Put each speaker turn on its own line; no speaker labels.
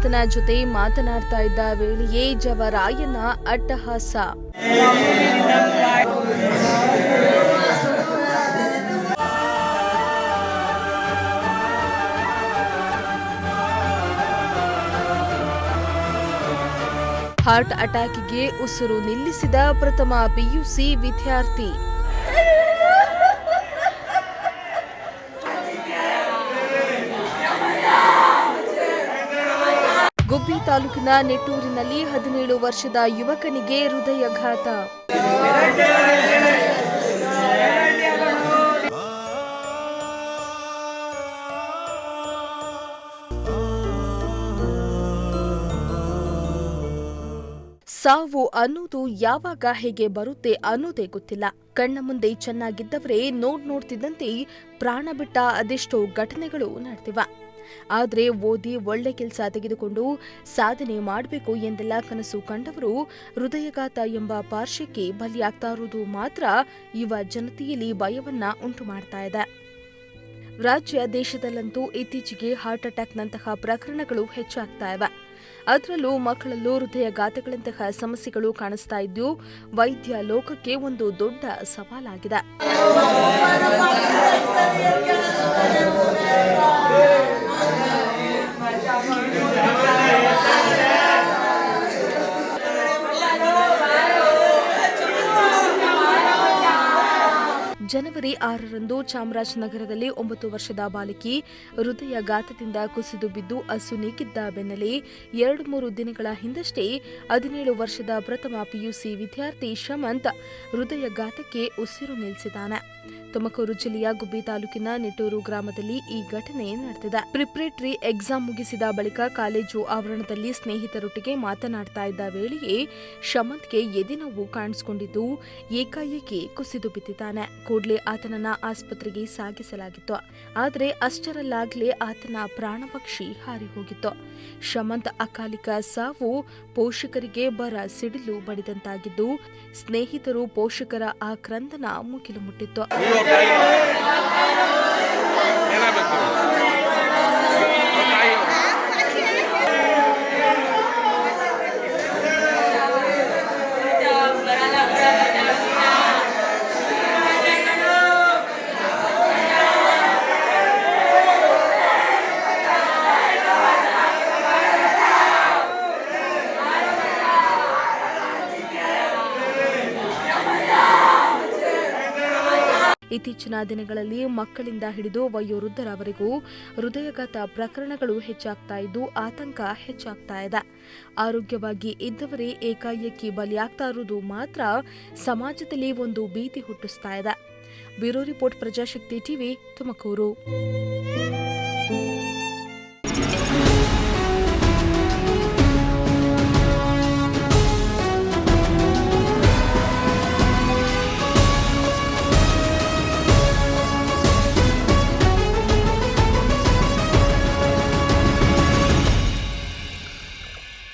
ಆತನ ಜೊತೆ ಮಾತನಾಡ್ತಾ ಇದ್ದ ವೇಳೆಯೇ ಜವರಾಯನ ಅಟ್ಟಹಾಸ. ಹಾರ್ಟ್ ಅಟ್ಯಾಕ್ಗೆ ಉಸಿರು ನಿಲ್ಲಿಸಿದ ಪ್ರಥಮ ಪಿಯುಸಿ ವಿದ್ಯಾರ್ಥಿ. ಗುಬ್ಬಿ ತಾಲೂಕಿನ ನೆಟ್ಟೂರಿನಲ್ಲಿ 17 ವರ್ಷದ ಯುವಕನಿಗೆ ಹೃದಯಾಘಾತ. ಸಾವು ಅನ್ನೋದು ಯಾವಾಗ ಹೇಗೆ ಬರುತ್ತೆ ಅನ್ನೋದೇ ಗೊತ್ತಿಲ್ಲ. ಕಣ್ಣ ಮುಂದೆ ಚೆನ್ನಾಗಿದ್ದವರೇ ನೋಡ್ತಿದ್ದಂತೆ ಪ್ರಾಣ ಬಿಟ್ಟ ಅದೆಷ್ಟೋ ಘಟನೆಗಳು ನಡೆದಿವ. ಆದ್ರೆ ಓದಿ ಒಳ್ಳೆ ಕೆಲಸ ತೆಗೆದುಕೊಂಡು ಸಾಧನೆ ಮಾಡಬೇಕು ಎಂದೆಲ್ಲ ಕನಸು ಕಂಡವರು ಹೃದಯಾಘಾತ ಎಂಬ ಪಾರ್ಶ್ವಕ್ಕೆ ಬಲಿಯಾಗ್ತಾ ಇರುವುದು ಮಾತ್ರ ಯುವ ಜನತೆಯಲ್ಲಿ ಭಯವನ್ನ ಉಂಟು ಮಾಡ್ತಾ ಇದೆ. ರಾಜ್ಯ ದೇಶದಲ್ಲಂತೂ ಇತ್ತೀಚೆಗೆ ಹಾರ್ಟ್ ಅಟ್ಯಾಕ್ನಂತಹ ಪ್ರಕರಣಗಳು ಹೆಚ್ಚಾಗ್ತಾ ಇವೆ. ಅದರಲ್ಲೂ ಮಕ್ಕಳಲ್ಲೂ ಹೃದಯಾಘಾತಗಳಂತಹ ಸಮಸ್ಯೆಗಳು ಕಾಣಿಸ್ತಾ ಇದ್ದು ವೈದ್ಯ ಲೋಕಕ್ಕೆ ಒಂದು ದೊಡ್ಡ ಸವಾಲಾಗಿದೆ. ಜನವರಿ 6ರಂದು ಚಾಮರಾಜನಗರದಲ್ಲಿ 9 ವರ್ಷದ ಬಾಲಕಿ ಹೃದಯಾಘಾತದಿಂದ ಕುಸಿದು ಬಿದ್ದು ಅಸುನೀಗಿದ್ದ ಬೆನ್ನಲ್ಲೇ 2-3 ದಿನಗಳ ಹಿಂದಷ್ಟೇ 17 ವರ್ಷದ ಪ್ರಥಮ ಪಿಯುಸಿ ವಿದ್ಯಾರ್ಥಿ ಶಮಂತ್ ಹೃದಯಾಘಾತಕ್ಕೆ ಉಸಿರು ನಿಲ್ಲಿಸಿದ್ದಾನೆ. ತುಮಕೂರು ಜಿಲ್ಲೆಯ ಗುಬ್ಬಿ ತಾಲೂಕಿನ ನೆಟ್ಟೂರು ಗ್ರಾಮದಲ್ಲಿ ಈ ಘಟನೆ ನಡೆದಿದೆ. ಪ್ರಿಪರೇಟರಿ ಎಕ್ಸಾಮ್ ಮುಗಿಸಿದ ಬಳಿಕ ಕಾಲೇಜು ಆವರಣದಲ್ಲಿ ಸ್ನೇಹಿತರೊಟ್ಟಿಗೆ ಮಾತನಾಡ್ತಾ ಇದ್ದ ವೇಳೆಯೇ ಶಮಂತ್ಗೆ ಎದೆನೋವು ಕಾಣಿಸಿಕೊಂಡಿದ್ದು ಏಕಾಏಕಿ ಕುಸಿದು ಬಿದ್ದಿದ್ದಾನೆ. ಕೂಡಲೇ ಆತನನ್ನ ಆಸ್ಪತ್ರೆಗೆ ಸಾಗಿಸಲಾಗಿತ್ತು. ಆದರೆ ಅಷ್ಟರಲ್ಲಾಗಲೇ ಆತನ ಪ್ರಾಣಪಕ್ಷಿ ಹಾರಿ ಹೋಗಿತ್ತು. ಶಮಂತ್ ಅಕಾಲಿಕ ಸಾವು ಪೋಷಕರಿಗೆ ಬರ ಸಿಡಿಲು ಬಡಿದಂತಾಗಿದ್ದು ಸ್ನೇಹಿತರು ಪೋಷಕರ ಆಕ್ರಂದನ ಮುಗಿಲು ಮುಟ್ಟಿತ್ತು. ಇತ್ತೀಚಿನ ದಿನಗಳಲ್ಲಿ ಮಕ್ಕಳಿಂದ ಹಿಡಿದು ವಯೋವೃದ್ಧರವರೆಗೂ ಹೃದಯಾಘಾತ ಪ್ರಕರಣಗಳು ಹೆಚ್ಚಾಗ್ತಾ ಇದ್ದು ಆತಂಕ ಹೆಚ್ಚಾಗ್ತಾ ಇದೆ. ಆರೋಗ್ಯವಾಗಿ ಇದ್ದವರೇ ಏಕಾಏಕಿ ಬಲಿಯಾಗ್ತಾ ಇರುವುದು ಮಾತ್ರ ಸಮಾಜದಲ್ಲಿ ಒಂದು ಭೀತಿ ಹುಟ್ಟಿಸ್ತಾ ಇದೆ. Bureau report, Prajashakti TV, Tumakuru.